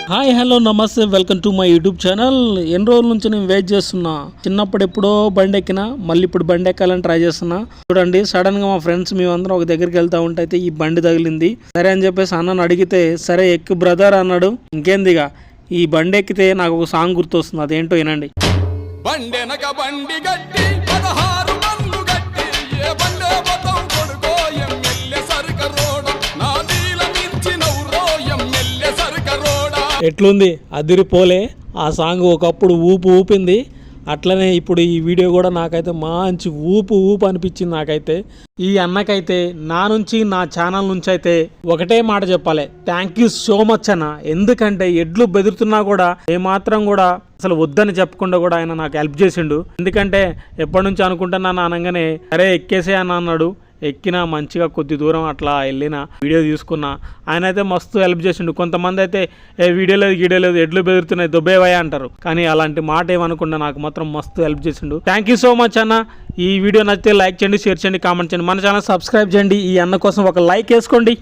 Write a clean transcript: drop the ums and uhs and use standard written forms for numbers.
Hi hello నమస్తే, welcome to my YouTube channel. ఎన్ని రోజుల నుంచి నేను వెయిట్ చేస్తున్నా. చిన్నప్పుడు ఎప్పుడో బండి ఎక్కినా, మళ్ళీ ఇప్పుడు బండి ఎక్కాలని ట్రై చేస్తున్నా. చూడండి, సడన్ గా మా ఫ్రెండ్స్ మేమందరం ఒక దగ్గరికి వెళ్తా ఉంటే అయితే ఈ బండి తగిలింది. సరే అని చెప్పేసి అన్నను అడిగితే సరే ఎక్కు బ్రదర్ అన్నాడు. ఇంకేందిగా ఈ బండి ఎక్కితే నాకు ఒక సాంగ్ గుర్తొస్తుంది, అదేంటో వినండి. బండెనక బండి గట్టి 16 మన్ను గట్టి ఏ బండే బతం కొడుకో ఎమ్మెల్యే సర్క రోడ నా దీల మించి నవ్రో ఎమ్మెల్యే సర్క రోడ. ఎట్లుంది, అదిరిపోలే. ఆ సాంగ్ ఒకప్పుడు ఊపింది. అట్లనే ఇప్పుడు ఈ వీడియో కూడా నాకైతే మంచి ఊపు అనిపించింది. నాకైతే ఈ అన్నకైతే నా నుంచి, నా ఛానల్ నుంచి అయితే ఒకటే మాట చెప్పాలి, థ్యాంక్ యూ సో మచ్ అన్న. ఎందుకంటే ఎడ్లు బెదురుతున్నా కూడా ఏమాత్రం కూడా అసలు వద్దని చెప్పకుండా కూడా ఆయన నాకు హెల్ప్ చేసిండు. ఎందుకంటే ఎప్పటి నుంచి అనుకుంటున్నాను అనగానే అరే ఎక్కేసే అని అన్నాడు. ఎక్కినా మంచిగా కొద్ది దూరం అట్లా వెళ్ళిన వీడియో తీసుకున్నా. ఆయన అయితే మస్తు హెల్ప్ చేసిండు. కొంతమంది అయితే వీడియో లేదు ఎడ్లు బెదురుతున్నాయి దొబ్బేవయ్యా అంటారు, కానీ అలాంటి మాట ఏమనుకుండా నాకు మాత్రం మస్తు హెల్ప్ చేసిండు. థ్యాంక్ యూ సో మచ్ అన్న. ఈ వీడియో నచ్చితే లైక్ చేయండి, షేర్ చేయండి, కామెంట్ చేయండి, మన ఛానల్ సబ్స్క్రైబ్ చేయండి. ఈ అన్న కోసం ఒక లైక్ వేసుకోండి.